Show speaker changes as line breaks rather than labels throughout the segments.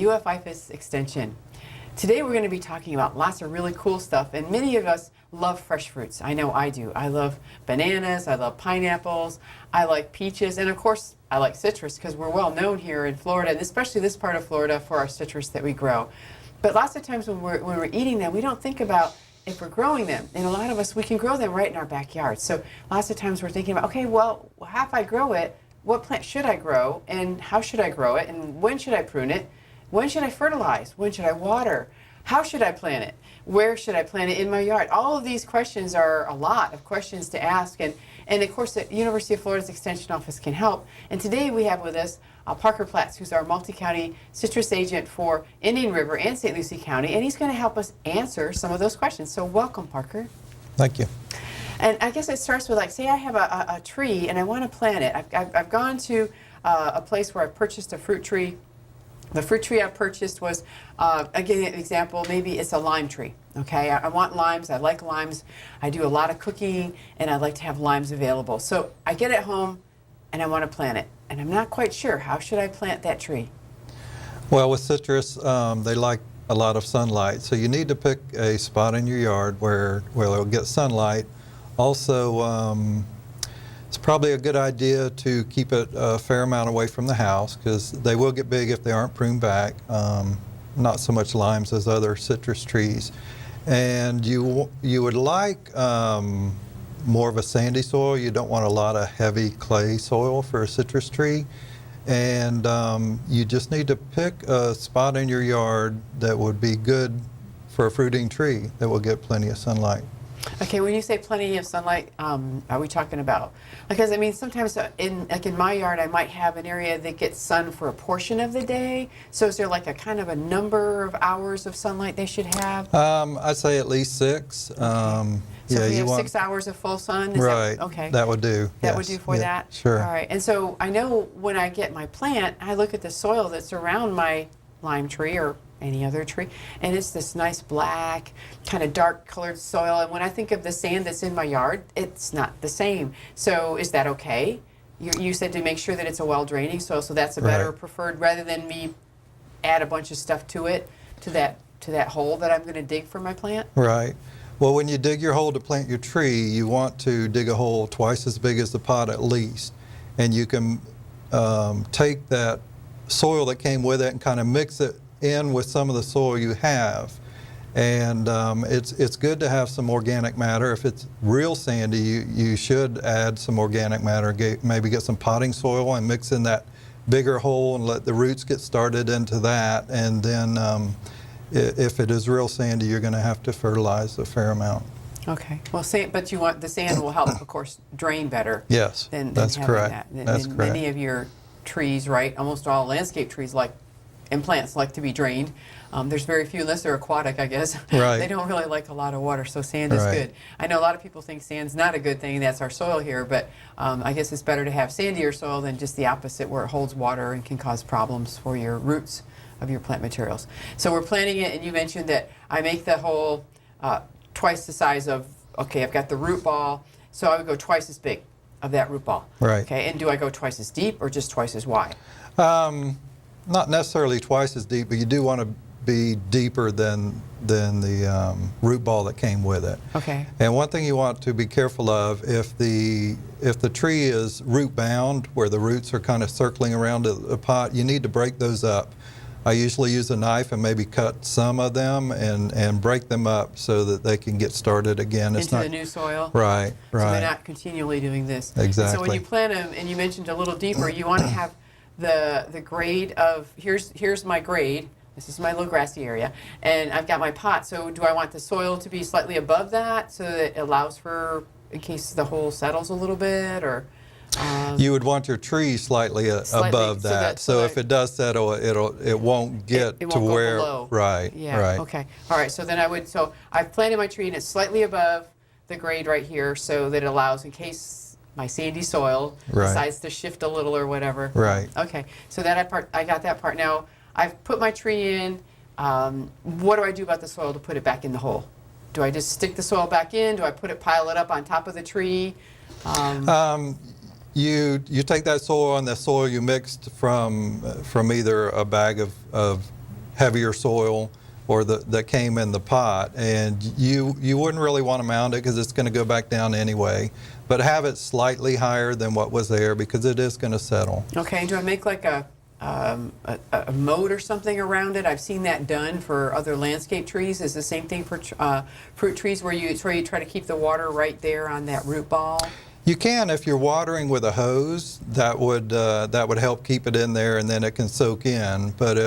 IFAS Extension. Today we're going to be talking about lots of really cool stuff, and many of us love fresh fruits. I know I do. I love bananas, I love pineapples, I like peaches, and of course I like citrus because we're well known here in Florida, and especially this part of Florida, for our citrus that we grow. But lots of times when we're eating them, we don't think about if we're growing them. And a lot of us, we can grow them right in our backyard. So lots of times we're thinking about, okay, well, how if I grow it, what plant should I grow, and how should I grow it, and when should I prune it? When should I fertilize? When should I water? How should I plant it? Where should I plant it in my yard? All of these questions are a lot of questions to ask, and of course the University of Florida's Extension Office can help. And today we have with us Parker Platts, who's our multi-county citrus agent for Indian River and St. Lucie County, and he's going to help us answer some of those questions. So welcome, Parker.
Thank you.
And I guess it starts with, like, say I have a tree and I want to plant it. I've gone to a place where I've purchased a fruit tree. The fruit tree I purchased was, again, an example, maybe it's a lime tree. Okay, I want limes, I like limes, I do a lot of cooking, and I like to have limes available. So I get it home and I want to plant it, and I'm not quite sure, how should I plant that tree?
Well, with citrus, they like a lot of sunlight, so you need to pick a spot in your yard where it'll get sunlight. Also, it's probably a good idea to keep it a fair amount away from the house because they will get big if they aren't pruned back. Not so much limes as other citrus trees. And you would like more of a sandy soil. You don't want a lot of heavy clay soil for a citrus tree. And you just need to pick a spot in your yard that would be good for a fruiting tree that will get plenty of sunlight.
Okay, when you say plenty of sunlight, are we talking about, because I mean sometimes in my yard I might have an area that gets sun for a portion of the day. So is there like a kind of a number of hours of sunlight they should have?
I'd say at least 6.
Okay. So
yeah,
if we
you
have
want
6 hours of full sun? Is
right.
That, okay.
That would do.
That
yes.
would do for
yeah,
that?
Sure.
All right. And so I know when I get my plant, I look at the soil that's around my lime tree or any other tree, and it's this nice black, kind of dark colored soil. And when I think of the sand that's in my yard, it's not the same. So is that okay? You said to make sure that it's a well-draining soil, so that's a better preferred, rather than me add a bunch of stuff to it, to that hole that I'm going to dig for my plant?
Right. Well, when you dig your hole to plant your tree, you want to dig a hole twice as big as the pot at least. And you can take that soil that came with it and kind of mix it in with some of the soil you have. And it's good to have some organic matter. If it's real sandy, you should add some organic matter. Maybe get some potting soil and mix in that bigger hole and let the roots get started into that. And then if it is real sandy, you're going to have to fertilize a fair amount.
Okay. Well, but you want the sand will help, of course, drain better.
Yes, that's correct. That's correct.
Many of your trees, right? Almost all landscape trees and plants like to be drained. There's very few, unless they're aquatic, I guess.
Right.
They don't really like a lot of water, so sand is good. I know a lot of people think sand's not a good thing, that's our soil here, but I guess it's better to have sandier soil than just the opposite, where it holds water and can cause problems for your roots of your plant materials. So we're planting it, and you mentioned that I make the hole twice the size of, okay, I've got the root ball, so I would go twice as big of that root ball.
Right.
Okay, and do I go twice as deep or just twice as wide?
Not necessarily twice as deep, but you do want to be deeper than the root ball that came with it.
Okay.
And one thing you want to be careful of, if the tree is root bound, where the roots are kind of circling around the pot, you need to break those up. I usually use a knife and maybe cut some of them and break them up so that they can get started again.
Into the new soil?
Right, right.
So they're not continually doing this.
Exactly.
And so when you plant them, and you mentioned a little deeper, you want to have the grade of, here's my grade, this is my little grassy area, and I've got my pot, so do I want the soil to be slightly above that so that it allows for, in case the hole settles a little bit, or?
You would want your tree slightly above that. So if it does settle, it won't get
it
to
won't
where,
go below.
Right,
Yeah,
right.
okay. All right, so then I've planted my tree and it's slightly above the grade right here, so that it allows, in case my sandy soil decides to shift a little or whatever.
Right.
Okay, so I got that part. Now, I've put my tree in. What do I do about the soil to put it back in the hole? Do I just stick the soil back in? Do I pile it up on top of the tree?
You take that soil and the soil you mixed from either a bag of heavier soil or that came in the pot, and you wouldn't really want to mound it because it's going to go back down anyway, but have it slightly higher than what was there because it is going to settle.
Okay, do I make like a moat or something around it? I've seen that done for other landscape trees. Is the same thing for fruit trees where you try to keep the water right there on that root ball?
You can if you're watering with a hose. That would help keep it in there, and then it can soak in. But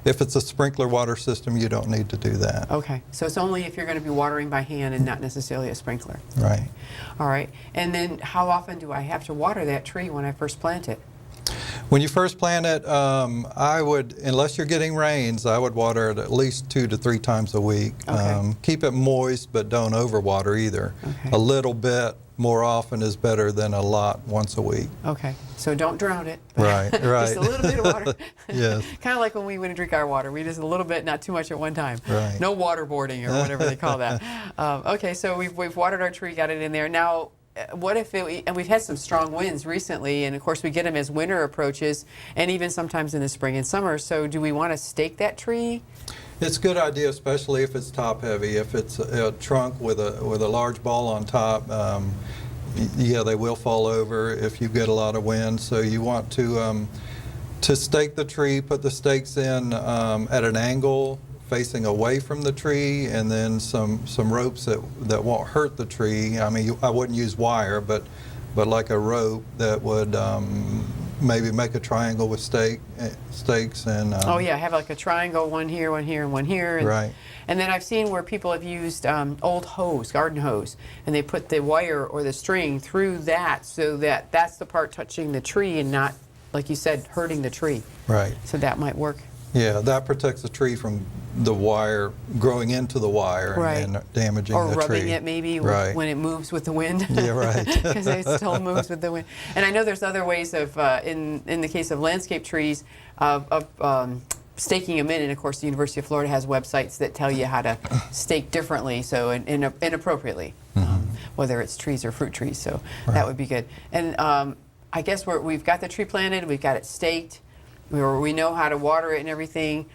if it's a sprinkler water system, you don't need to do that.
Okay, so it's only if you're going to be watering by hand and not necessarily a sprinkler.
Right.
All right, and then how often do I have to water that tree when I first plant it?
When you first plant it, I would, unless you're getting rains, I would water it at least 2 to 3 times a week.
Okay.
Keep it moist, but don't overwater either.
Okay.
A little bit more often is better than a lot once a week.
Okay, so don't drown it.
Right, right.
Just a little bit of water.
Yes.
Kind of like when we went to drink our water. We just a little bit, not too much at one time.
Right.
No waterboarding or whatever they call that. Okay, so we've watered our tree, got it in there. Now, what if and we've had some strong winds recently, and of course we get them as winter approaches, and even sometimes in the spring and summer. So do we want to stake that tree?
It's a good idea, especially if it's top heavy. If it's a trunk with a large ball on top, yeah, they will fall over if you get a lot of wind. So you want to stake the tree, put the stakes in at an angle facing away from the tree, and then some ropes that won't hurt the tree. I mean, I wouldn't use wire, but like a rope that would maybe make a triangle with stakes and.
Oh yeah, have like a triangle, one here, and one here. And,
right.
And then I've seen where people have used old hose, garden hose, and they put the wire or the string through that so that that's the part touching the tree and not, like you said, hurting the tree.
Right.
So that might work.
Yeah, that protects the tree from the wire growing into the wire
Right.
and damaging
Or
the tree.
Or rubbing it maybe
Right.
when it moves with the wind.
Yeah, right.
Because it still moves with the wind. And I know there's other ways of, in the case of landscape trees, of staking them in. And of course, the University of Florida has websites that tell you how to stake differently, so inappropriately, whether it's trees or fruit trees. So that
Right.
would be good. And I guess we've got the tree planted, we've got it staked, we know how to water it and everything.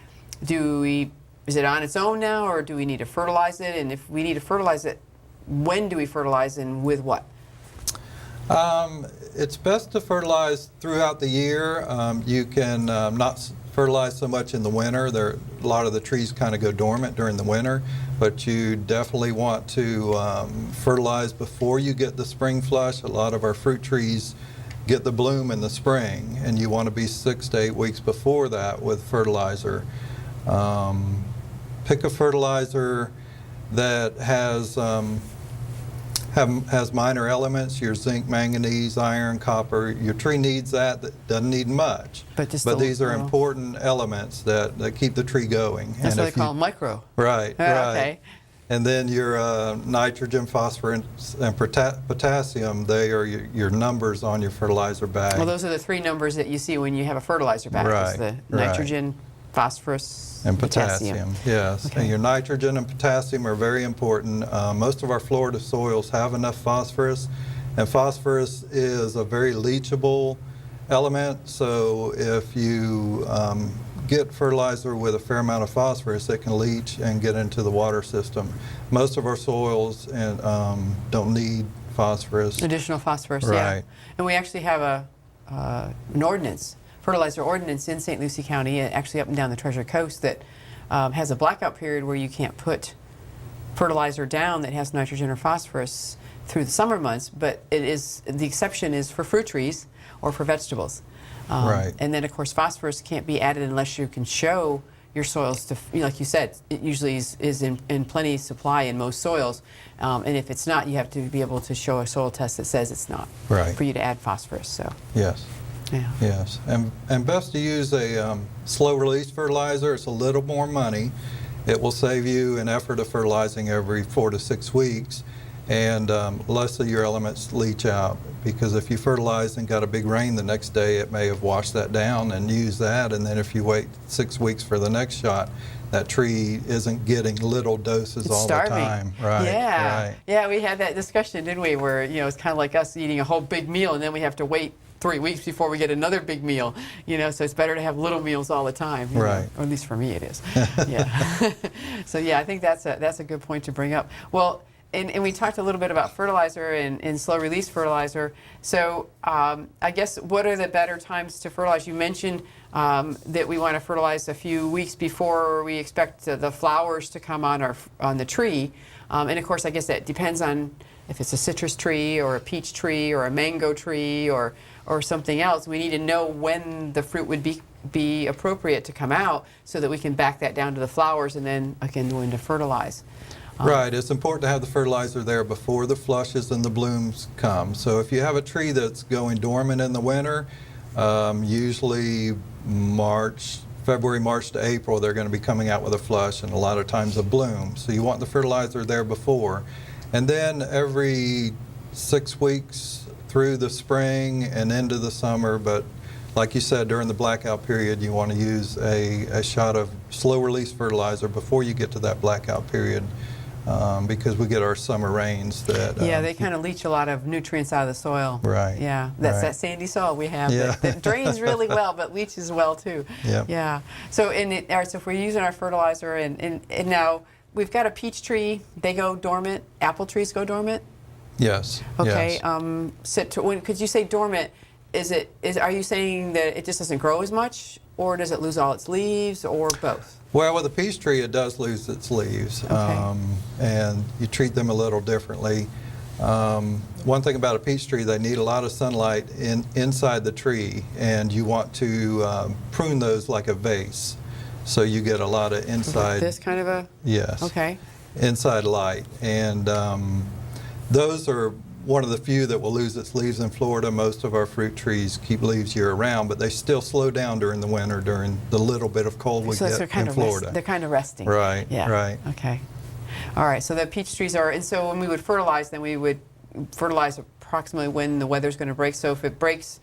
Is it on its own now, or do we need to fertilize it? And if we need to fertilize it, when do we fertilize and with what?
It's best to fertilize throughout the year. You can not fertilize so much in the winter. A lot of the trees kind of go dormant during the winter, but you definitely want to fertilize before you get the spring flush. A lot of our fruit trees get the bloom in the spring, and you want to be 6 to 8 weeks before that with fertilizer. Pick a fertilizer that has minor elements, your zinc, manganese, iron, copper. Your tree needs that doesn't need much. But these are important elements that keep the tree going.
That's what they call micro.
Right,
right.
right.
Okay.
And then your nitrogen, phosphorus, and potassium, they are your numbers on your fertilizer bag.
Well, those are the 3 numbers that you see when you have a fertilizer bag.
Right,
It's the
right.
nitrogen, phosphorus,
And potassium, yes.
Okay.
And your nitrogen and potassium are very important. Most of our Florida soils have enough phosphorus, and phosphorus is a very leachable element. So if you get fertilizer with a fair amount of phosphorus, it can leach and get into the water system. Most of our soils don't need phosphorus.
Additional phosphorus, yeah.
Right.
And we actually have an ordinance, fertilizer ordinance in St. Lucie County, actually up and down the Treasure Coast, that has a blackout period where you can't put fertilizer down that has nitrogen or phosphorus through the summer months, but the exception is for fruit trees or for vegetables.
Right.
And then, of course, phosphorus can't be added unless you can show your soils to, like you said, it usually is in plenty supply in most soils. And if it's not, you have to be able to show a soil test that says it's not
Right.
for you to add phosphorus. So,
Yes.
yeah.
Yes, and best to use a slow-release fertilizer. It's a little more money. It will save you an effort of fertilizing every 4 to 6 weeks, and less of your elements leach out. Because if you fertilize and got a big rain the next day, it may have washed that down and used that, and then if you wait 6 weeks for the next shot, that tree isn't getting little doses
It's
all
starving.
the time. Right.
Yeah.
Right.
Yeah, we had that discussion, didn't we, where it's kind of like us eating a whole big meal and then we have to wait 3 weeks before we get another big meal, so it's better to have little meals all the time.
Right.
Or at least for me it is. Yeah. So yeah, I think that's a good point to bring up. Well, and we talked a little bit about fertilizer and slow release fertilizer. So I guess what are the better times to fertilize? You mentioned that we want to fertilize a few weeks before we expect the flowers to come on the tree. And of course, I guess that depends on if it's a citrus tree or a peach tree or a mango tree or something else. We need to know when the fruit would be appropriate to come out so that we can back that down to the flowers and then again when to fertilize.
Right, it's important to have the fertilizer there before the flushes and the blooms come. So if you have a tree that's going dormant in the winter, usually February, March to April, they're going to be coming out with a flush and a lot of times a bloom. So you want the fertilizer there before. And then every 6 weeks through the spring and into the summer, but like you said, during the blackout period, you want to use a shot of slow release fertilizer before you get to that blackout period. Because we get our summer rains that...
yeah, they kind of leach a lot of nutrients out of the soil.
Right.
Yeah, that's
right.
that sandy soil we have
Yeah.
that drains really well, but leaches well too.
Yep.
Yeah. So, all right, so if we're using our fertilizer, and now we've got a peach tree, they go dormant. Apple trees go dormant?
Yes.
Okay.
Yes.
Could you say dormant? Are you saying that it just doesn't grow as much, or does it lose all its leaves, or both?
Well, with a peach tree, it does lose its leaves,
Okay.
and you treat them a little differently. One thing about a peach tree, they need a lot of sunlight inside the tree, and you want to prune those like a vase, so you get a lot of inside.
This kind of a.
Yes.
Okay.
Inside light, and those are one of the few that will lose its leaves in Florida. Most of our fruit trees keep leaves year-round, but they still slow down during the winter, during the little bit of cold we get in Florida.
They're kind of resting.
Right,
Yeah.
right.
Okay. All right, so the peach trees are, and so when we would fertilize, then we would fertilize approximately when the weather's going to break. So if it breaks,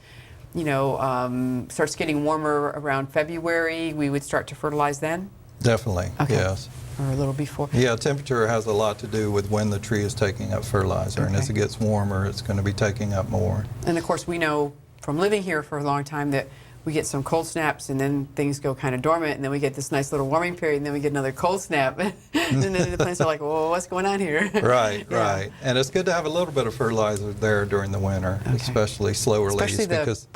starts getting warmer around February, we would start to fertilize then?
Definitely,
Okay.
yes.
Or a little before?
Yeah, temperature has a lot to do with when the tree is taking up fertilizer, and as
Okay.
it gets warmer, it's going to be taking up more.
And of course, we know from living here for a long time that we get some cold snaps and then things go kind of dormant, and then we get this nice little warming period, and then we get another cold snap. And then the plants are like, well, what's going on here?
Right,
Yeah.
right. And it's good to have a little bit of fertilizer there during the winter,
Okay.
especially slow release.
Especially
because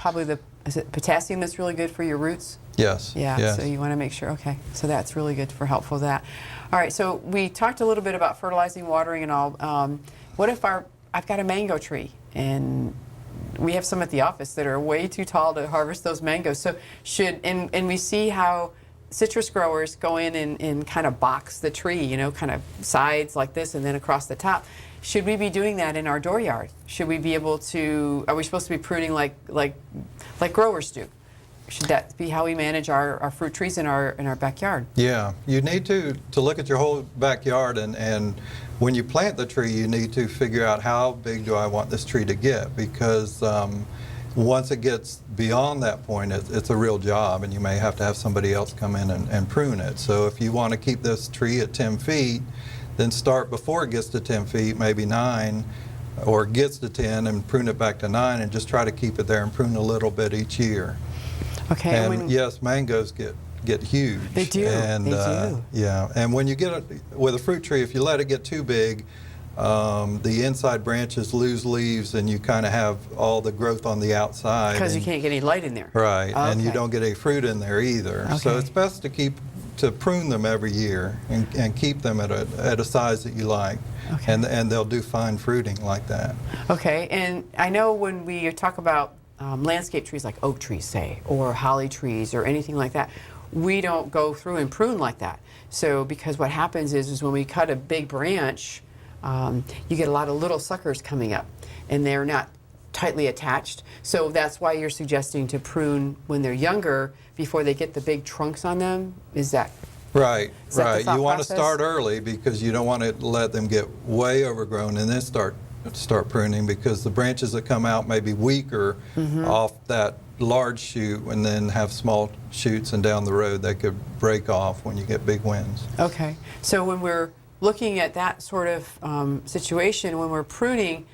is it potassium that's really good for your roots?
Yes,
Yeah,
yes.
so you want to make sure, okay, so that's really good for helpful that. All right, so we talked a little bit about fertilizing, watering and all. What if I've got a mango tree and we have some at the office that are way too tall to harvest those mangoes. So and we see how citrus growers go in and kind of box the tree, kind of sides like this and then across the top. Should we be doing that in our dooryard? Should we be able to, are we supposed to be pruning like growers do? Should that be how we manage our fruit trees in our backyard?
Yeah, you need to look at your whole backyard, and when you plant the tree, you need to figure out how big do I want this tree to get, because once it gets beyond that point, it's a real job, and you may have to have somebody else come in and prune it. So if you want to keep this tree at 10 feet, then start before it gets to 10 feet, maybe 9, or it gets to 10 and prune it back to 9, and just try to keep it there and prune a little bit each year.
Okay.
And yes, mangoes get huge.
They do.
And,
they do.
Yeah, and when you get it with a fruit tree, if you let it get too big, the inside branches lose leaves, and you kind of have all the growth on the outside.
Because you can't get any light in there.
Right, and you
Okay.
don't get any fruit in there either. So
Okay.
it's best to prune them every year and keep them at a size that you like.
Okay.
And they'll do fine fruiting like that.
Okay, and I know when we talk about landscape trees like oak trees, say, or holly trees or anything like that, we don't go through and prune like that. So because what happens is when we cut a big branch, you get a lot of little suckers coming up, and they're not tightly attached. So that's why you're suggesting to prune when they're younger before they get the big trunks on them? Is that?
Right,
Is that the
right.
thought
You want to
process?
start early because you don't want to let them get way overgrown and then start pruning, because the branches that come out may be weaker off that large shoot, and then have small shoots, and down the road they could break off when you get big winds.
Okay, so when we're looking at that sort of situation, when we're pruning,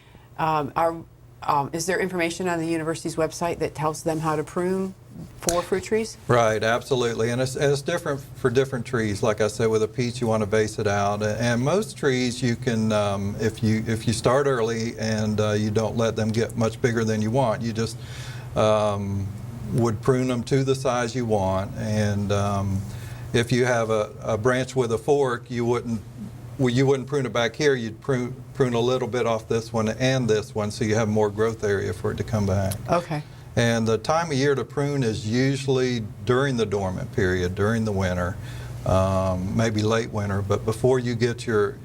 is there information on the university's website that tells them how to prune for fruit trees?
Right, absolutely, and it's different for different trees. Like I said, with a peach, you want to base it out, and most trees you can, if you start early and you don't let them get much bigger than you want, you just would prune them to the size you want. And if you have a branch with a fork, you wouldn't prune it back here. You'd prune a little bit off this one and this one, so you have more growth area for it to come back.
Okay.
And the time of year to prune is usually during the dormant period, during the winter, maybe late winter, but before you get your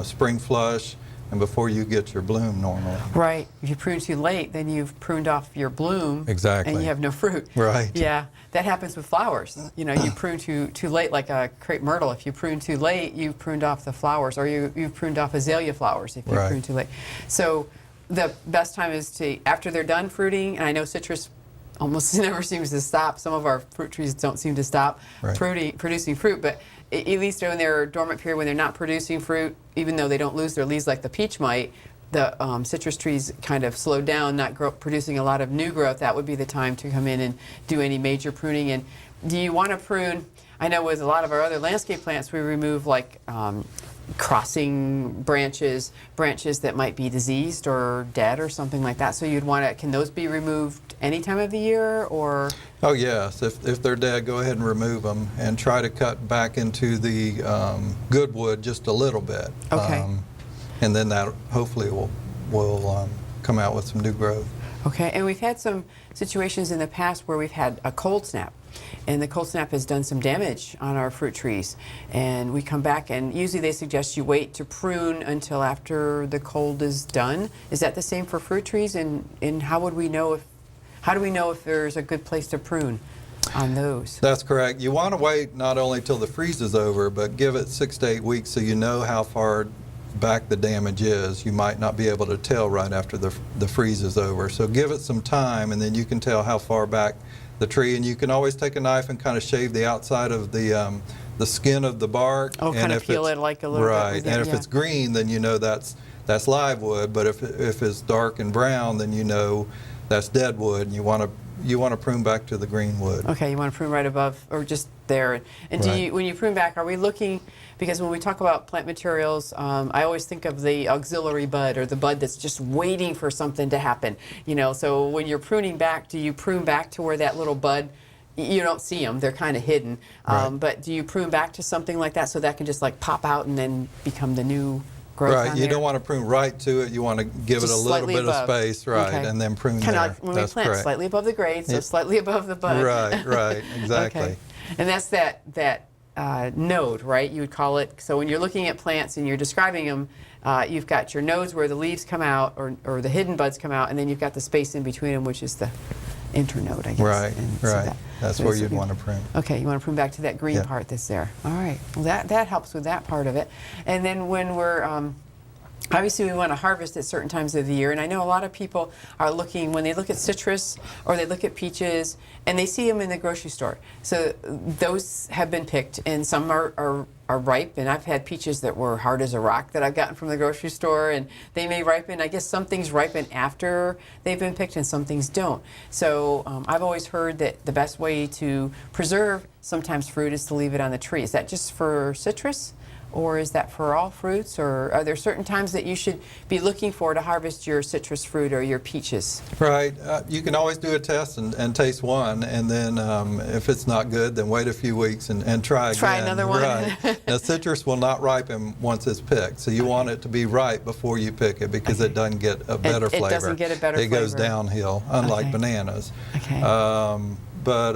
spring flush and before you get your bloom normally.
Right. If you prune too late, then you've pruned off your bloom.
Exactly.
And you have no fruit.
Right.
Yeah. That happens with flowers. You know, you prune too late, like a crepe myrtle. If you prune too late, you've pruned off the flowers, or you've pruned off azalea flowers if you
Right.
prune too late. So the best time is after they're done fruiting, and I know citrus almost never seems to stop. Some of our fruit trees don't seem to stop
Right.
producing fruit, but at least when they're dormant period, when they're not producing fruit, even though they don't lose their leaves like the peach might, the citrus trees kind of slow down, not producing a lot of new growth. That would be the time to come in and do any major pruning. And do you want to prune? I know with a lot of our other landscape plants, we remove like crossing branches that might be diseased or dead or something like that. So you'd want to, can those be removed any time of the year, or?
Oh yes, if they're dead, go ahead and remove them and try to cut back into the good wood just a little bit.
Okay.
And then that hopefully will come out with some new growth.
Okay, and we've had some situations in the past where we've had a cold snap, and the cold snap has done some damage on our fruit trees. And we come back, and usually they suggest you wait to prune until after the cold is done. Is that the same for fruit trees? And how would we know how do we know if there's a good place to prune on those?
That's correct. You want to wait not only till the freeze is over, but give it 6 to 8 weeks so you know how far back the damage is. You might not be able to tell right after the freeze is over. So give it some time, and then you can tell how far back the tree. And you can always take a knife and kind of shave the outside of the skin of the bark.
Oh,
and
kind of peel it like a little
right.
bit.
And if it's green, then you know that's live wood. But if it's dark and brown, then you know that's dead wood, and you want to prune back to the green wood.
Okay, you want to prune right above or just there. And
Right.
when you prune back, are we looking, because when we talk about plant materials, I always think of the auxiliary bud, or the bud that's just waiting for something to happen. You know, so when you're pruning back, do you prune back to where that little bud, you don't see them, they're kind of hidden.
Right.
But do you prune back to something like that so that can just like pop out and then become the new growth
Right,
on
you
there?
don't want to prune right to it. You want to give
Just
it a little
slightly
bit
above.
of space, right,
Okay.
and then prune
Kind
there.
of like when we
That's
plant,
correct.
slightly above the grade, so
Yeah.
slightly above the bud.
Right, exactly.
Okay. And that's that node, right? You would call it. So when you're looking at plants and you're describing them, you've got your nodes where the leaves come out, or the hidden buds come out, and then you've got the space in between them, which is the internode, I guess.
Right,
And so
right. That's where you'd want to prune.
Okay, you want to prune back to that green
Yep.
part that's there. All right. Well, that helps with that part of it. And then when we're obviously, we want to harvest at certain times of the year, and I know a lot of people are looking, when they look at citrus or they look at peaches, and they see them in the grocery store. So those have been picked, and some are ripe, and I've had peaches that were hard as a rock that I've gotten from the grocery store, and they may ripen. I guess some things ripen after they've been picked, and some things don't. So I've always heard that the best way to preserve sometimes fruit is to leave it on the tree. Is that just for citrus? Or is that for all fruits? Or are there certain times that you should be looking for to harvest your citrus fruit or your peaches?
Right. You can always do a test and taste one, and then if it's not good, then wait a few weeks and try again.
Try another one.
Right. Now, citrus will not ripen once it's picked, so you want it to be ripe before you pick it, because it doesn't get a better flavor.
It doesn't get a better
flavor. It goes
flavor.
downhill, unlike
Okay.
bananas.
Okay.
But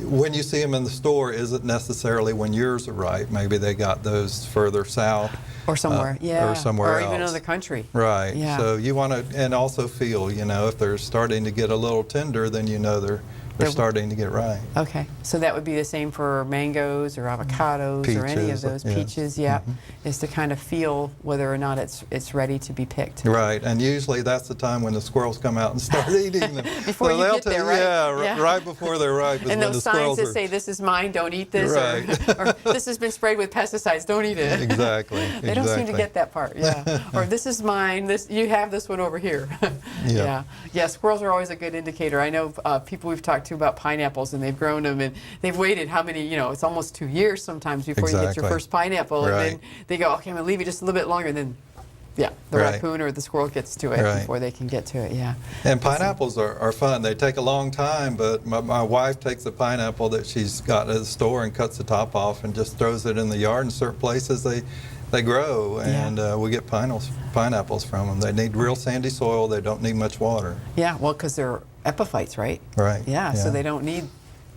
when you see them in the store, isn't necessarily when yours are ripe. Maybe they got those further south.
Or somewhere,
Or somewhere else.
Or even another country.
Right.
Yeah.
So you want to, and also feel, if they're starting to get a little tender, then you know they're they're starting to get ripe.
Okay, so that would be the same for mangoes or avocados or any of
Peaches,
those
yes.
peaches, yeah, is to kind of feel whether or not it's ready to be picked.
Right, and usually that's the time when the squirrels come out and start eating them.
Before you
they'll
get there, right?
Yeah, right before they're ripe is
And
when
those
the
signs
squirrels
that
are.
say, "This is mine, don't eat this,"
Right.
or "This has been sprayed with pesticides, don't eat it."
Exactly.
They don't seem to get that part, yeah. Or "This is mine, you have this one over here."
Yeah.
Yeah, squirrels are always a good indicator. I know people we've talked to about pineapples, and they've grown them, and they've waited how many, it's almost 2 years sometimes before you get your
Exactly.
first pineapple, and
Right.
then they go, "Okay, I'm going to leave you just a little bit longer," and then, yeah, the
Right.
raccoon or the squirrel gets to it
Right.
before they can get to it, yeah.
And pineapples are fun. They take a long time, but my wife takes a pineapple that she's got at the store and cuts the top off and just throws it in the yard. In certain places they grow, and we get pineapples from them. They need real sandy soil. They don't need much water.
Yeah, well, because they're epiphytes, right?
Right.
Yeah, so they don't need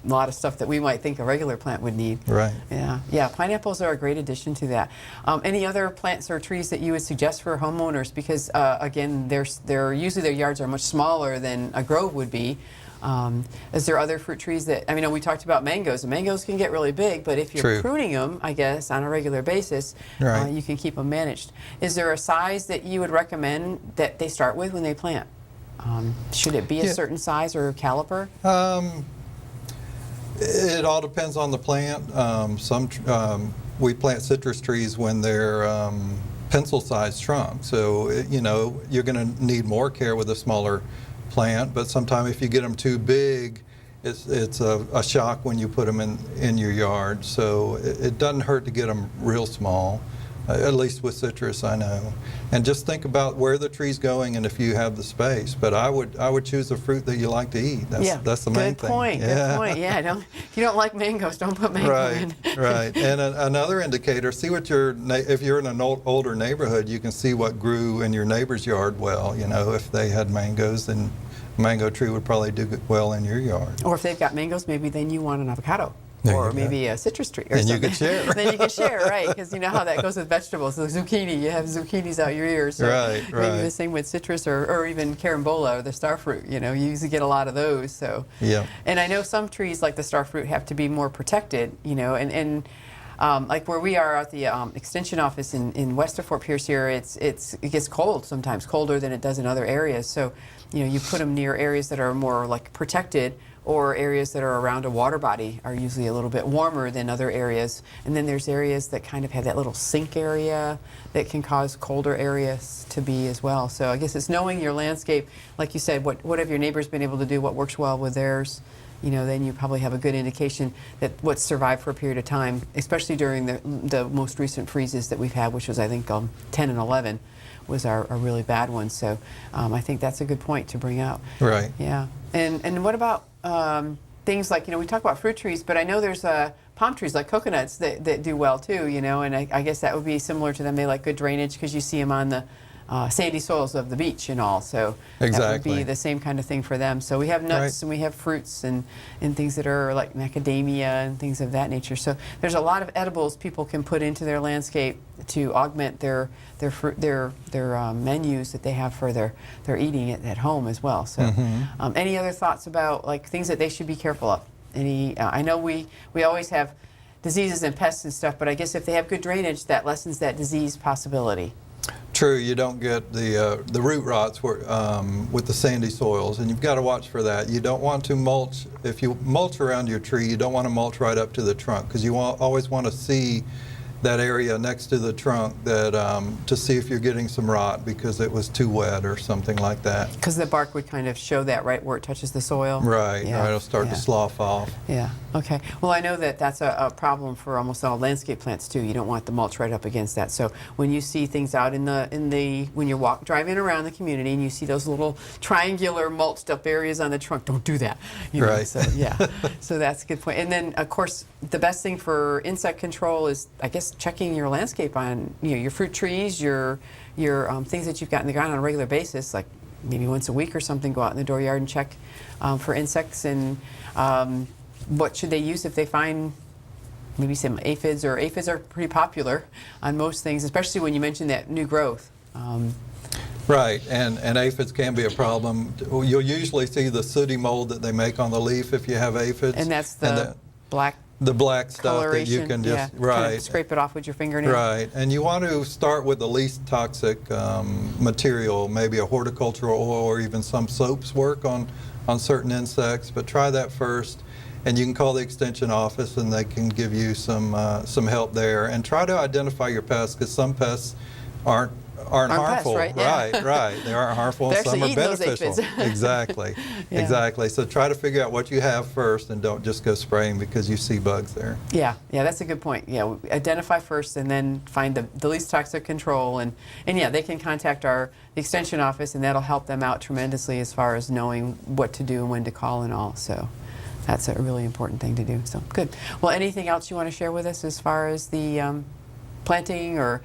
a lot of stuff that we might think a regular plant would need.
Right.
Yeah, pineapples are a great addition to that. Any other plants or trees that you would suggest for homeowners? Because again, usually their yards are much smaller than a grove would be. Is there other fruit trees that, we talked about mangoes, and mangoes can get really big, but if you're
True.
pruning them, I guess, on a regular basis,
Right.
you can keep them managed. Is there a size that you would recommend that they start with when they plant? Should it be a certain size or caliper?
It all depends on the plant. We plant citrus trees when they're pencil-sized trunks, so you're going to need more care with a smaller plant. But sometimes if you get them too big, it's a shock when you put them in your yard. So it doesn't hurt to get them real small. At least with citrus, I know. And just think about where the tree's going and if you have the space. But I would choose a fruit that you like to eat. That's the main thing.
Good point. Yeah, if you don't like mangoes, don't put mango in.
Right. And another indicator, see what if you're in an older neighborhood, you can see what grew in your neighbor's yard well. If they had mangoes, then a mango tree would probably do well in your yard.
Or if they've got mangoes, maybe then you want an avocado.
There
Or
you go.
maybe a citrus tree or
And
something.
you could share.
Then you can share, right? Because you know how that goes with vegetables. The zucchini, you have zucchinis out your ears. So
Right.
maybe the same with citrus or even carambola or the starfruit. You usually get a lot of those. So.
Yeah.
And I know some trees like the starfruit have to be more protected. And like where we are at the extension office in west of Fort Pierce here, it gets cold sometimes, colder than it does in other areas. So, you put them near areas that are more like protected, or areas that are around a water body are usually a little bit warmer than other areas. And then there's areas that kind of have that little sink area that can cause colder areas to be as well. So I guess it's knowing your landscape, like you said, what have your neighbors been able to do, what works well with theirs. Then you probably have a good indication that what's survived for a period of time, especially during the most recent freezes that we've had, which was I think 10 and 11 was our really bad ones. So I think that's a good point to bring out.
Right.
Yeah. And what about things like, we talk about fruit trees, but I know there's palm trees like coconuts that do well too, and I guess that would be similar to them. They like good drainage because you see them on the sandy soils of the beach and all. So that would
Exactly.
be the same kind of thing for them. So we have nuts and we have fruits and things that are like macadamia and things of that nature. So there's a lot of edibles people can put into their landscape to augment their fruit, their menus that they have for their eating at home as well. So any other thoughts about like things that they should be careful of? I know we always have diseases and pests and stuff, but I guess if they have good drainage, that lessens that disease possibility.
True, you don't get the root rots with the sandy soils, and you've got to watch for that. You don't want to mulch. If you mulch around your tree, you don't want to mulch right up to the trunk because you always want to see that area next to the trunk to see if you're getting some rot because it was too wet or something like that.
Because the bark would kind of show that right where it touches the soil.
Right,
Yeah.
it'll start to slough off.
Yeah. Okay. Well, I know that that's a problem for almost all landscape plants too. You don't want the mulch right up against that. So when you see things out when you're driving around the community and you see those little triangular mulched up areas on the trunk, don't do that.
Right.
So yeah. So that's a good point. And then of course the best thing for insect control is, I guess, checking your landscape on your fruit trees, your things that you've got in the ground on a regular basis, like maybe once a week or something. Go out in the dooryard and check for insects and. What should they use if they find maybe some aphids? Or aphids are pretty popular on most things, especially when you mentioned that new growth.
Right, and aphids can be a problem. You'll usually see the sooty mold that they make on the leaf if you have aphids.
And that's the black
the black stuff that you
coloration.
can just,
Kind
right.
of scrape it off with your fingernail.
Right, and you want to start with the least toxic material, maybe a horticultural oil or even some soaps work on certain insects, but try that first. And you can call the extension office and they can give you some help there. And try to identify your pests, because some pests aren't harmful.
Pests, right? Yeah.
Right. They aren't harmful and some are beneficial. Exactly.
Yeah.
Exactly. So try to figure out what you have first and don't just go spraying because you see bugs there.
Yeah, that's a good point. Yeah, identify first and then find the least toxic control, and yeah, they can contact the extension office and that'll help them out tremendously as far as knowing what to do and when to call and all. So that's a really important thing to do. So good. Well, anything else you want to share with us as far as the planting or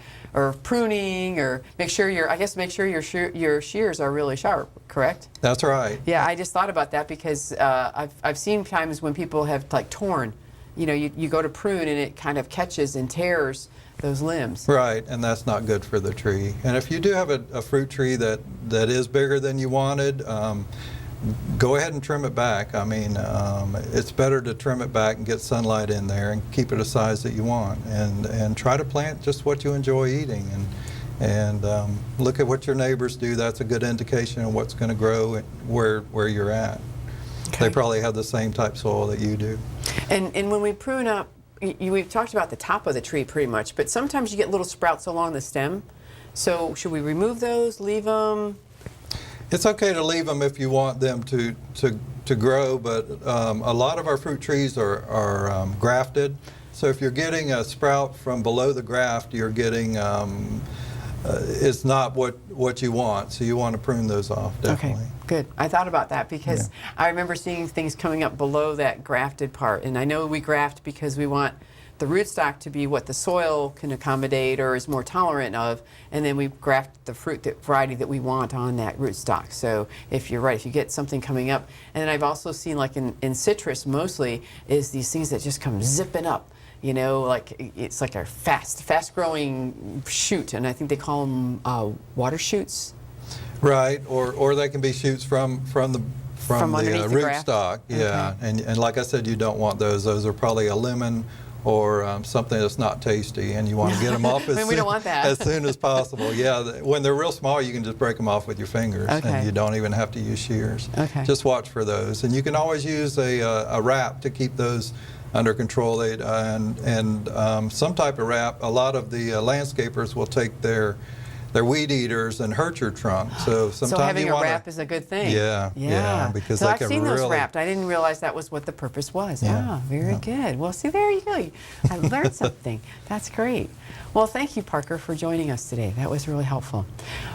pruning, or make sure your shears are really sharp, correct?
That's right.
Yeah, I just thought about that because I've seen times when people have like torn, you go to prune and it kind of catches and tears those limbs.
Right, and that's not good for the tree. And if you do have a fruit tree that is bigger than you wanted, go ahead and trim it back. I mean, it's better to trim it back and get sunlight in there and keep it a size that you want, and try to plant just what you enjoy eating, and look at what your neighbors do. That's a good indication of what's going to grow where you're at.
Okay.
They probably have the same type soil that you do.
And when we prune up, we've talked about the top of the tree pretty much, but sometimes you get little sprouts along the stem. So should we remove those, leave them?
It's okay to leave them if you want them to grow, but a lot of our fruit trees are grafted. So if you're getting a sprout from below the graft, you're getting it's not what you want. So you want to prune those off, definitely.
Okay, good. I thought about that because I remember seeing things coming up below that grafted part, and I know we graft because we want the rootstock to be what the soil can accommodate or is more tolerant of, and then we graft the fruit variety that we want on that rootstock. So if you're right, if you get something coming up, and then I've also seen like in citrus mostly is these things that just come zipping up, like it's like a fast growing shoot, and I think they call them water shoots.
Right, or they can be shoots from the rootstock. Yeah,
okay.
And like I said, you don't want those. Those are probably a lemon or something that's not tasty, and you want to get them off
we don't want that.
as soon as possible. Yeah, when they're real small, you can just break them off with your fingers, and you don't even have to use shears.
Okay.
Just watch for those, and you can always use a wrap to keep those under control. And some type of wrap. A lot of the landscapers will take their weed eaters and hurt your trunk. So sometimes
having a wrap is a good thing.
Yeah, because
so
they
I've
can
seen those
really
wrapped. I didn't realize that was what the purpose was.
Yeah.
Very good. Well, see, there you go. I learned something. That's great. Well, thank you, Parker, for joining us today. That was really helpful.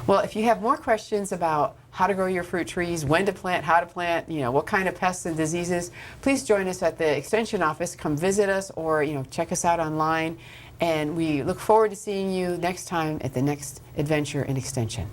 Well, if you have more questions about how to grow your fruit trees, when to plant, how to plant, what kind of pests and diseases, please join us at the Extension office. Come visit us, or check us out online. And we look forward to seeing you next time at the next adventure in Extension.